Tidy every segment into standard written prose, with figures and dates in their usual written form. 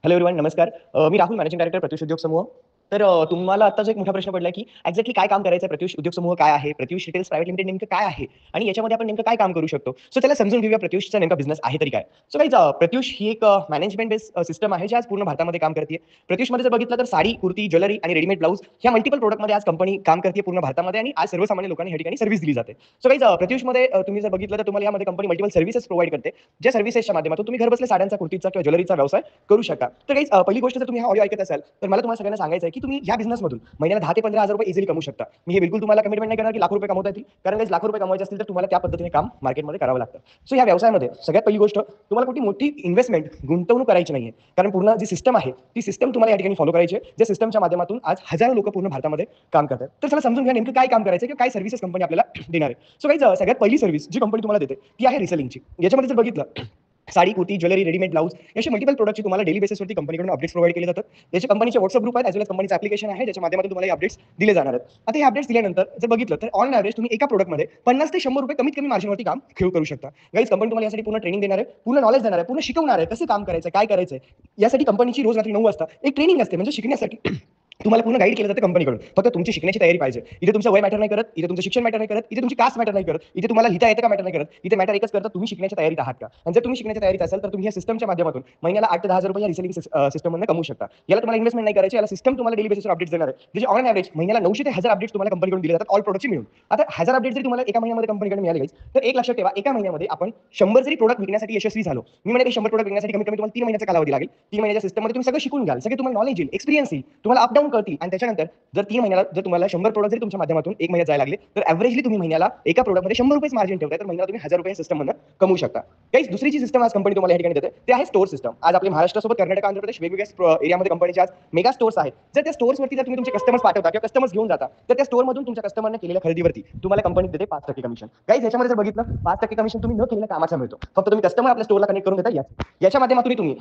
Hello everyone, नमस्कार. मी Rahul, managing director Pratyush उद्योग समूह. तर तुम्हाला आत्ताच एक मोठा प्रश्न पडला की एक्झॅक्टली काय काम करायचं आहे, प्रत्युष उद्योग समूह काय आहे, प्रत्युष रिटेल्स प्रायव्हेट लिमिटेड नेमकं काय आहे आणि याच्यामध्ये आपण नेमकं काय काम करू शकतो. सो त्याला समजून घेऊया, प्रत्युषचा नेमका बिझनेस आहे तरी काय. सो गाईज, प्रत्युष ही एक मॅनेजमेंट बेस सिस्टम आहे, जी आज पूर्ण भारतामध्ये काम करते. प्रत्युषमध्ये जर बघितलं तर साडी, कुर्ती, ज्वेलरी आणि रेडीमेड ब्लाऊज ह्या मल्टिपल प्रोडक्टमध्ये आज कंपनी काम करते पूर्ण भारतामध्ये आणि आज सर्वसामान्य लोकांना या ठिकाणी सर्व्हिस दिली जाते. सो गाईज, प्रत्युषमध्ये तुम्ही जर बघितलं तर तुम्हाला यामध्ये कंपनी मल्टिपल सर्व्हिसेस प्रोव्हाइड करते, ज्या सर्व्हिसेसच्या माध्यमातून तुम्ही घरबसल्या साड्यांचा, कुर्तीचा किंवा ज्वेलरीचा व्यवसाय करू शकता. तर गाईज, पहिली गोष्ट जर तुम्ही हा ऑडिओ ऐकत असाल तर मला तुम्हाला सगळ्यांना सांगायचं आहे की तुम्ही या बिझनेसमधून महिन्याला 10 ते 15,000 रुपये इझिली कमवू शकता. मी हे बिलकुल तुम्हाला कमिटमेंट नाही करणार की लाखो रुपये कमवता येतील, कारण गाईज लाखो रुपये कमवायचे असतील तर तुम्हाला त्या पद्धतीने काम मार्केटमध्ये करावं लागतं. सो या व्यवसायामध्ये सगळ्यात पहिली गोष्ट, तुम्हाला कुठली मोठी इन्व्हेस्टमेंट, गुंतवणूक करायची नाहीये, कारण पूर्ण जी सिस्टम आहे ती सिस्टम तुम्हाला या ठिकाणी फॉलो करायची आहे, ज्या सिस्टमच्या माध्यमातून आज हजारो लोक पूर्ण भारतामध्ये काम करतात. तर चला समजून घ्या नेमकं काय काम करायचं किंवा काय सर्व्हिसेस कंपनी आपल्याला देणार आहे. सो गाईज, सगळ्यात पहिली सर्व्हिस जी कंपनी तुम्हाला देते ती आहे रिसेलिंगची. याच्यामध्ये जर बघितलं, sari, kurti, jewellery, readymade blouse असे मल्टिपल प्रोडक्टची तुम्हाला डेली बेसिसवरती कंपनीकडून अपडेट्स प्रोव्हाइड केले जातात. त्याचे कंपनीचे व्हॉट्सअप ग्रुप आहेत, ॲज वेल एज कंपनीचं ॲप्लिकेशन आहे, ज्याच्या माध्यमातून तुम्हाला हे अपडेट्स दिले जाणार आहेत. आता हे अपडेट्स दिल्यानंतर जर बघितलं तर ऑन ॲव्हरेज तुम्ही एका प्रोडक्टमध्ये 50 ते 100 रुपये कमीत कमी मार्जिनवरती काम करू शकता. गाईज, कंपनी तुम्हाला यासाठी पूर्ण ट्रेनिंग देणार आहे, पूर्ण नॉलेज देणार आहे, पूर्ण शिकवणार आहे, कसं काम करायचं, काय करायचं. यासाठी कंपनीची रोज रात्री 9 वाजता एक ट्रेनिंग असते, म्हणजे शिकण्यासाठी तुम्हाला पूर्ण गाईड केलं जातं कंपनीकडून. फक्त तुमची शिकण्याची तयारी पाहिजे. इथे तुमचं वय मॅटर नाही करत, इथे तुमचं शिक्षण मॅटर नाही करत, इथे तुमची कास्ट मॅटर नाही करत, इथे तुम्हाला लिहिता येतं का मॅटर नाही करत. इथे मॅटर एकच करतं, तुम्ही शिकण्याच्या तयारीत आहात का. आणि जर तुम्ही शिकण्याच्या तयारीत असाल तर तुम्ही या सिस्टमच्या माध्यमातून महिन्याला 8 ते 10,000 रुपये या रिसेलिंग सिस्टममधून कमवू शकता. याला तुम्हाला इन्व्हेस्टमेंट नाही करायची, याला सिस्टम तुम्हाला डेली बेसिसवर अपडेट्स देणार आहे, जे ऑन ॲव्हरेज महिन्याला 900 ते 1000 अपडेट्स तुम्हाला कंपनीकडून दिले जातात, ऑल प्रोडक्टची मिळून. आता 1000 अपडेट्स जरी तुम्हाला एका महिन्यामध्ये कंपनीकडे मिळाले गाईज, तर एक लक्षात ठेवा, एका महिन्यामध्ये आपण 100 जरी प्रोडक्ट विकण्यासाठी यशस्वी झालो, मी म्हणते 100 प्रोडक्ट विकण्यासाठी कमीत कमी तुम्हाला 3 महिन्याचा कालावधी लागेल. 3 महिन्याच्या सिस्टममध्ये तुम्ही सगळं शिकून घ्याल, सगळे तुम्हाला नॉलेज येईल, एक्सपिरियन्स येईल, तुम्हाला अपडाऊन करतील आणि त्याच्यानंतर जर 3 महिन्याला जर तुम्हाला 100 प्रोडक्ट जरी तुमच्या माध्यमातून 1 महिन्यात जायला लागले, तर एव्हरेजली तुम्ही महिन्याला एका प्रोडक्टमध्ये 100 रुपये मार्जिन ठेवताय, तर महिन्याला तुम्ही 1000 रुपये सिस्टममधून कमवू शकता. गाईज, दुसरी जी सिस्टम आज कंपनी तुम्हाला या ठिकाणी देते ते आहे स्टोअर सिस्टम. आज आपल्या महाराष्ट्रासोबत कर्नाटक, आंध्र प्रदेश वेगवेगळ्या एरियामध्ये कंपनीचे आज मेगा स्टोअर्स आहेत. जर त्या स्टोअर्सवरती जर तुम्ही तुमचे कस्टमर्स पाठवता किंवा कस्टमर्स घेऊन जाता, तर त्या स्टोअरमधून तुमच्या कस्टमरने केलेल्या खरेदीवरती तुम्हाला कंपनी देते 5% कमिशन. गाईज, याच्यामध्ये जर बघितलं, 5% कमिशन तुम्ही न केलेल्या कामाचा मिळतो. फक्त तुम्ही कस्टमर आपल्या स्टोअरला कनेक्ट करून देता. याच्या माध्यमातून तुम्ही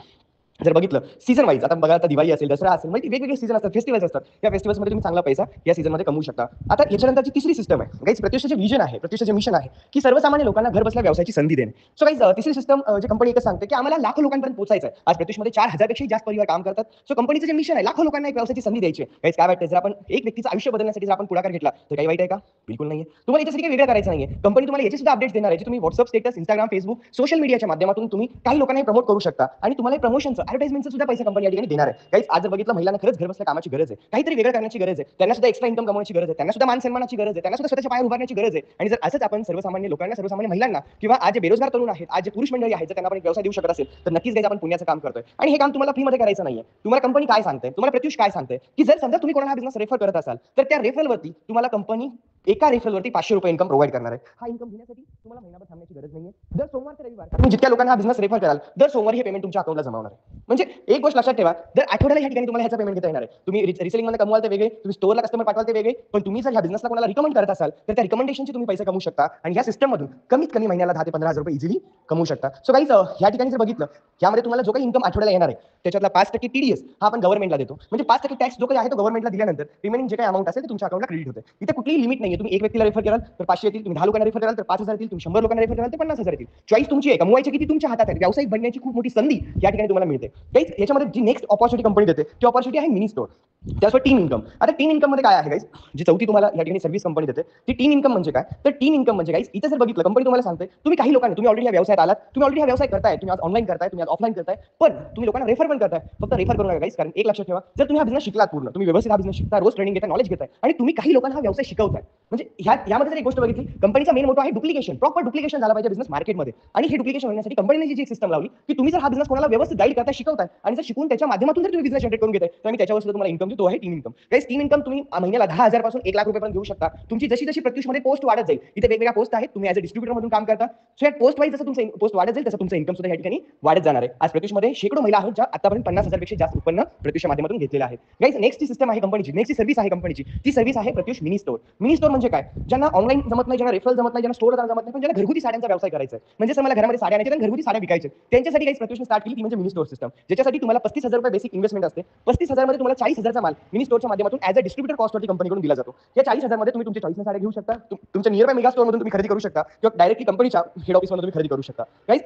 जर बघितलं सीझन वाईज, आता बघा, आता दिवाळी असेल, दसरा असेल, म्हणजे वेगवेगळे सीझन असतात, फेस्टिवल्स असतात, या फेस्टिवल्समध्ये तुम्ही चांगला पैसा या सीझनमध्ये कमवू शकता. आता याच्यानंतरची तिसरी सिस्टम आहे गाईज, प्रत्युषचे विजन आहे, प्रत्युषचे मिशन आहे की सर्वसामान्य लोकांना घर बसल्या व्यवसायाची संधी देणे. सो गाईज, तिसरी सिस्टम जी कंपनी एकच सांगते की आम्हाला लाखो लोकांपर्यंत पोहोचायचं आहे. आज प्रत्युषमध्ये 4000 पेक्षा जास्त परिवार काम करतात. सो कंपनीचं जे मिशन आहे, लाखो लोकांना एक व्यवसायाची संधी द्यायची आहे. गाईज, काय वाटतं, जर आपण एक व्यक्तीचं आयुष्य बदलण्यासाठी जर आपण पुढाकार घेतला तर काही वाईट आहे का? बिलकुल नाहीये. तुम्हाला याच्यासाठी काही वेगळं करायचं नाहीये. कंपनी तुम्हाला याचे सुद्धा अपडेट्स देणार आहे, जे तुम्ही WhatsApp status, Instagram, Facebook, social मीडियाच्या माध्यमातून तुम्ही काही लोकांना प्रमोट करू शकता आणि तुम्हाला प्रमोशनचं, ॲडव्हर्टाइजमेंटचं सुद्धा पैसे कंपनी या ठिकाणी देणार आहे. गाईज, आज जर बघितलं, महिलांना खरंच घर बसल्या कामाची गरज आहे, काहीतरी वेगळं करण्याची गरज आहे, त्यांना सुद्धा एक्स्ट्रा इन्कम कमवण्याची गरज आहे, त्यांना सुद्धा मान सन्मानाची गरज आहे, त्यांना सुद्धा स्वतःच्या पायावर उभारण्याची गरज आहे. आणि जर असंच आपण सर्वसामान्य लोकांना, सर्वसामान्य महिलांना किंवा आज जे बेरोजगार तरुण आहेत, आज जे पुरुष मंडळी आहेत, जर त्यांना आपण एक व्यवसाय देऊ शकत असेल, तर नक्कीच गाईज आपण पुण्याचं काम करतोय. आणि हे काम तुम्हाला फ्रीमध्ये करायचं नाहीये. तुम्हाला कंपनी काय सांगते, तुम्हाला प्रत्युष काय सांगते की जर समजा तुम्ही कोणाला हा बिझनेस रेफर करत असाल, तर त्या रेफरवरती तुम्हाला कंपनी एका रेफरवरती 500 रुपये इन्कम प्रोव्हाइड करणार आहे. हा इन्कम घेण्यासाठी तुम्हाला महिनाभर थांबण्याची गरज नाहीये. दर सोमवार ते रविवार तुम्ही जितक्या लोकांना हा बिझनेस रेफर कराल, दर सोमवारी हे पेमेंट तुमच्या अकाउंटला जमा होणार आहे. म्हणजे एक गोष्ट लक्षात ठेवा, दर आठवड्याला या ठिकाणी तुम्हाला ह्याचा पेमेंट घेता येणार आहे. तुम्ही रिसेलिंगमध्ये कमवाल ते वेगळे, तुम्ही स्टोअरला कस्टमर पाठवाल ते वेगळे, पण तुम्ही जर ह्या बिझनेसला कोणाला रिकमेंड करत असाल, तर त्या रिकमेंडेशनचे तुम्ही पैसे कमवू शकता आणि या सिस्टममधून कमीत कमी महिन्याला 10 ते 15,000 रुपये इझिली कमवू शकता. सो गाईज, या ठिकाणी जर बघितलं, यामध्ये तुम्हाला जो काही इन्कम आठवड्याला येणार आहे, त्याच्यातला 5% TDS हा आपण गव्हर्नमेंटला देतो. म्हणजे 5% टॅक्स जो काही आहे तो गव्हर्नमेंटला दिल्यानंतर रिमेनिंग जे काही अमाउंट असेल ते तुमच्या अकाउंटला क्रेडिट होते. इथे कुठलीही लिमिट नाहीये. तुम्ही एक व्यक्तीला रेफर कराल तर 500 येतील, तुम्ही 10 लोकांना रेफर कराल तर 5000 येतील, तुम्ही 100 लोकांना रेफर कराल तर 50,000 येतील. चॉईस तुमची आहे, कमवायची किती तुमच्या हातात आहे. व्यावसायिक बनण्याची खूप मोठी संधी या ठिकाणी तुम्हाला मिळते. गाईज, याच्यामध्ये जी नेक्स्ट अपॉर्च्युनिटी कंपनी देते ती अपॉर्च्युनिटी आहे मिनी स्टोअर. त्यासोबत टीम इन्कम. आता टीम इन्कम मध्ये काय आहे गाईज, जी चौथी तुम्हाला या ठिकाणी सर्व्हिस कंपनी देते ती टीम इन्कम म्हणजे काय, तर टीम इन्कम म्हणजे गाईज, इथे जर बघितलं, कंपनी तुम्हाला सांगते तुम्ही काही लोकांना, तुम्ही ऑलरेडी या व्यवसायात आलात, तुम्ही ऑलरेडी हा व्यवसाय करताय, तुम्ही आज ऑनलाईन करताय, तुम्ही आज ऑफलाईन करताय, पण तुम्ही लोकांना रेफर पण करताय. फक्त रेफर करू नका गाईज, कारण एक लक्षात ठेवा, जर तुम्ही हा बिझनेस शिकलात, पूर्ण तुम्ही व्यवस्थित हा बिझनेस शिकता, रोज ट्रेनिंग घेताय, नॉलेज घेताय आणि तुम्ही काही लोकांना हा व्यवसाय शिकवताय, म्हणजे यामध्ये जर एक गोष्ट बघितली, कंपनीचा मेन मोठो आहे डुप्लिकेशन. प्रॉपर डुप्लिकेशन झाला पाहिजे बिझनेस मार्केटमध्ये. आणि हे डुप्लिकेशन होण्यासाठी कंपनीने जी सिस्टम लावली की तुम्ही जर हा बिझनेस कोणाला व्यवस्थित गाईड करताय, शिकवताय आणि जर शिकून त्याच्या माध्यमातून जर तुम्ही बिझनेस जनरेट करून घेताय, तर मी त्याच्यावर सुद्धा तुम्हाला इन्कम देतो, आहे team income. Guys, team income तुम्ही महिन्याला 10,000 पासून 1,00,000 रुपये घेऊ शकता. तुमची जशी जशी प्रत्युषमध्ये पोस्ट वाढत जाईल, इथे वेगवेगळ्या पोस्ट आहेत, तुम्ही ॲज अ डिस्ट्रिब्युटर म्हणून काम करता, सो पोस्ट वाईज जसं तुमचं पोस्ट वाढत जाईल तसं तुमचं इन्कम सुद्धा या ठिकाणी वाढत जाणार आहे. आज प्रत्युषमध्ये शेकडो महिला आहेत ज्या आतापर्यंत 50,000 पेक्षा जास्त उत्पन्न प्रत्युषच्या माध्यमातून घेतलेलं आहे. गाईज, नेक्स्ट सिस्टम आहे कंपनीची, नेक्स्ट सर्व्हिस आहे कंपनीची, ती सर्व्हिस आहे Pratyush mini store. Mini store म्हणजे काय, ज्यांना ऑनलाईन जमत नाही, ज्यांना रेफरल जमत नाही, ज्यांना स्टोअर जमत नाही, पण ज्यांना घरगुती साड्यांचा व्यवसाय करायचा आहे, म्हणजे मला घरामध्ये साड्या आणायच्या आणि घरगुती साड्या विकायच्या, त्यांच्यासाठी गाईज प्रत्युषने स्टार्ट केली ती म्हणजे मिनी स्टोअर सिस्टम, ज्याच्यासाठी तुम्हाला 35,000 रुपये बेसिक इन्व्हेस्टमेंट असते. 35,000 मध्ये तुम्हाला 40,000 चा माल मिनी स्टोअरच्या माध्यमातून ॲज अ डिस्ट्रिब्युटर कॉस्टवरती कंपनीकडून दिला जातो. या 40,000 मध्ये तुम्ही तुमच्या चॉईसने साड्या घेऊ शकता, तुमच्या नियर बाय मेगा स्टोअर मधून तुम्ही खरेदी करू शकता किंवा डायरेक्टली कंपनीच्या हेड ऑफिस मधून तुम्ही खरेदी करू शकता. गाईज,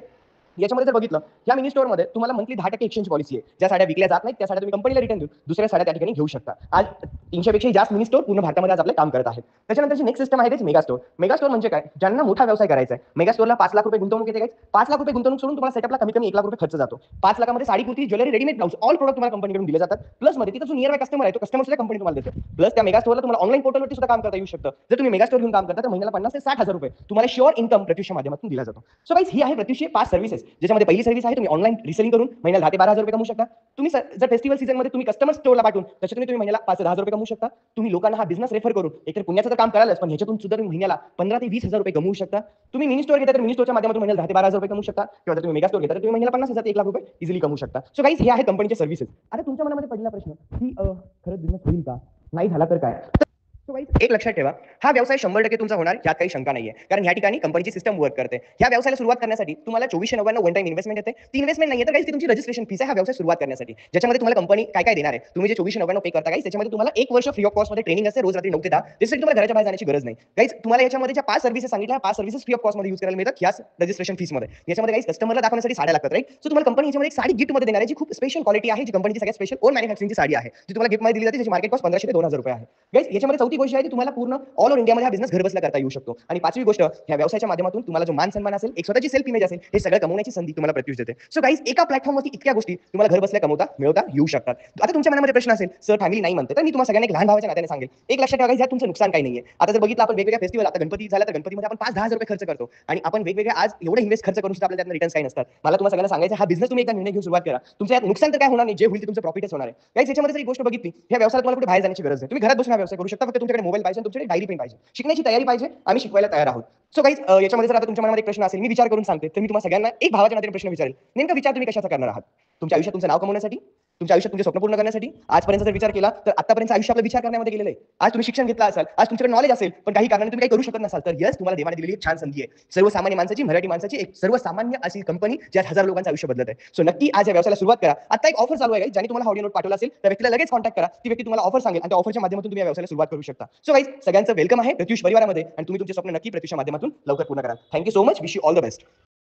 याच्यामध्ये जर बघितलं, या मिनी स्टोअरमध्ये तुम्हाला मंथली 10% एक्सचेंज पॉलिसी आहे. ज्या साड्या विकल्या जात नाहीत, त्या साड्या तुम्ही कंपनीला रिटर्न देऊन दुसऱ्या साड्या त्या ठिकाणी घेऊ शकता. आज 300 पेक्षाही जास्त मिनी स्टोअर पूर्ण भारतामध्ये आज आपले काम करत आहेत. त्याच्यानंतरची नेक्स्ट सिस्टम आहे मेगा स्टोअर. मेगा स्टोअर म्हणजे काय? ज्यांना मोठा व्यवसाय करायचा आहे. मेगा स्टोअरला 5 लाख रुपये गुंतवणूक येते. 5 लाख रुपये गुंतवणूक सोडून तुम्हाला सेटअपला कमीत कमी 1 लाख रुपये खर्च जातो. 5 लाखामध्ये sari, kurti, jewellery, readymade blouse all product तुम्हाला कंपनीकडून दिले जातात. प्लस मध्ये तिथं जो नियर बाय कस्टमर आहे, तो कस्टमर सुद्धा कंपनी तुम्हाला देते. प्लस त्या मेगा स्टोअरला तुम्हाला ऑनलाईन पोर्टलवरती सुद्धा काम करता येऊ शकतं. जर तुम्ही मेगा स्टोअर घेऊन काम करता तर महिन्याला 50 ते 60,000 रुपये तुम्हाला शुअर इन्कम प्रत्युषच्या माध्यमातून दिला जातो. सो गाईज ही आहे प्रत्युषची 5 सर्व्हिसेस, ज्याच्यामध्ये पहिली सर्व्हिस आहे तुम्ही ऑनलाईन रिसेलिंग करून महिन्याला 10 ते 12,000 रुपये कमवू शकता. तुम्ही जर फेस्टिवल सीझनमध्ये तुम्ही कस्टमर स्टोअरला पाठवून त्याच्यातून तुम्ही महिन्याला 5 ते 10,000 रुपये कमवू शकता. तुम्ही लोकांना हा बिझनेस रेफर करून एकतर पुण्याचं तर काम करालच, पण ह्याच्यातून सुद्धा तुम्ही महिन्याला 15 ते 20,000 रुपये कमवू शकता. तुम्ही मिनी स्टोअर घेता तर मिनी स्टोअरच्या माध्यमातून महिन्याला 10 ते 12,000 रुपये कमवू शकता. किंवा जर तुम्ही मेगा स्टोअर घेता तर तुम्ही महिन्याला 50,000 ते 1 लाख रुपये इझिली कमवू शकता. सो गाईज हे आहे कंपनीचे सर्व्हिसेस. आता तुमच्या मनामध्ये पडलेला प्रश्न की खरंच बिझनेस होईल का? नाही झाला तर काय? एक लक्षात ठेवा, हा व्यवसाय 100% तुमचा होणार यात काही शंका नाहीये. कारण या ठिकाणी कंपनीची सिस्टम वर्क करते. या व्यवसायाला सुरुवात करण्यासाठी तुम्हाला 2499 वन टाइम इन्व्हेस्टमेंट येते. ती इन्व्हेस्टमेंट नाहीये तर काही ती तुमची रजिस्ट्रेशन फीस आहे हा व्यवसाय सुरुवात करण्यासाठी. ज्याच्यामध्ये तुम्हाला कंपनी काय काय देणार आहे. तुम्ही जे 2499 पे करता गाईस, त्याच्यामध्ये तुम्हाला 1 वर्ष फ्री ऑफ कॉस्ट मध्ये ट्रेनिंग असते रोज रात्री 9 ते 10. त्यासाठी तुम्हाला घराच्या बाहेर जाण्याची गरज नाही. गाईस तुम्हाला याच्यामध्ये ज्या 5 सर्व्हिसेस सांगितल्या, 5 सर्व्हिसेस फ्री ऑफ कॉस्ट मध्ये यूज करायला मिळतात याच रजिस्ट्रेशन फीस मध्ये. याच्यामध्ये गाईस कस्टमरला दाखवण्यासाठी साड्या लागतात, राईट? सो तुम्हाला कंपनी याच्यामध्ये एक साडी गिफ्ट मध्ये देणार आहे, जी खूप स्पेशल क्वालिटी आहे, जी कंपनीची सगळ्यात स्पेशल ओन मॅन्युफॅक्चरिंगची साडी आहे, जी तुम्हाला गिफ्ट मध्ये दिली जाते, ज्याची मार्केट कॉस्ट 1500 ते 2000 रुपये आहे. गाईस याच्यामध्ये चौथी गोष्ट आहे की तुम्हाला पूर्ण ऑल ओव्हर इंडियामध्ये हा बिझनेस घर बसल्या करता येऊ शकतो. आणि पाचवी गोष्ट, ह्या व्यवसायाच्या माध्यमातून तुम्हाला जो मान सन्मान असेल, एक स्वतःची सेल्फ इमेज असेल, हे सगळं कमवण्याची संधी तुम्हाला प्रत्युष देते. सो गाईज एका प्लॅटफॉर्मवरती इतक्या गोष्टी तुम्हाला घर बसल्या मिळवता येऊ शकतात. आता तुमच्या मनामध्ये प्रश्न असेल, सर फॅमिली नाही म्हणते, तर मी तुम्हाला सगळ्यांना एक लहान भावाच्या नात्याने सांगेल, एक लक्षात ठेवा यात तुमचं नुकसान काही नाहीये. आता जर बघितलं आपण वेगवेगळ्या फेस्टिवल, आता गणपती झाला तर गणपतीमध्ये आपण 5-10 रुपये खर्च करतो आणि आपण वेगवेगळे आज एवढे इन्व्हेस्ट खर्च करून सुद्धा आपल्याला त्यातून रिटर्न्स काही नसतात. मला तुम्हाला सगळ्यांना सांगायचं, हा बिझनेस तुम्ही एकदा निर्णय घेऊन सुरुवात करा. तुमचं यात नुकसान तर काय होणार नाही, जे होईल ते तुमचं प्रॉफिटच होणार आहे. गाईज याच्यामध्ये जर एक गोष्ट बघितली, ह्या व्यवसायात तुम्हाला कुठे बाहेर जाण्याची गरज नाही. तुम्ही घरात बसून हा व्यवसाय करू शकता. फक्त तुमच्याकडे मोबाईल पाहिजे, तुमच्याकडे डायरी पेन पाहिजे, शिकण्याची तयारी पाहिजे, आम्ही शिकवायला तयार आहोत. सो गाईज याच्यामध्ये जर आता तुमच्या मनामध्ये एक प्रश्न असेल, मी विचार करून सांगते, तर मी तुम्हाला सगळ्यांना एक भावाच्या नात्याने प्रश्न विचारेल. नेमका विचार तुम्ही कशाचा करणार आहात? तुमच्या आयुष्यात तुमचं नाव कमवण्यासाठी, तुमच्या आयुष्यात तुमचे स्वप्न पूर्ण करण्यासाठी? आजपर्यंत जर विचार केला तर आतापर्यंत आयुष्य आपलं विचार करण्यामध्ये गेलेलं आहे. आज तुम्ही शिक्षण घेतलं असाल, आज तुमच्याकडे नॉलेज असेल, पण काही कारणाने तुम्ही काही करू शकत नसाल, तर यस तुम्हाला देवाने दिलेली एक छान संधी आहे. सर्वसामान्य माणसाची, मराठी माणसाची एक सर्वसामान्य अशी कंपनी ज्यात हजारो लोकांचं आयुष्य बदलत आहे. सो नक्की आज या व्यवसायाला सुरुवात करा. आता एक ऑफर चालू आहे, ज्याने तुम्हाला ऑडिओ नोट पाठवला असेल त्या व्यक्तीला लगेच कॉन्टॅक्ट करा. ती व्यक्ती तुम्हाला ऑफर सांगेल आणि त्या ऑफरच्या माध्यमातून तुम्ही या व्यवसायाला सुरुवात करू शकता. सो गाईज सगळ्यांचं वेलकम आहे प्रत्युष परिवारामध्ये आणि तुम्ही तुमचे स्वप्न नक्की प्रत्युषच्या माध्यमातून लवकर पूर्ण करा. Thank you so much. Wish you all the best.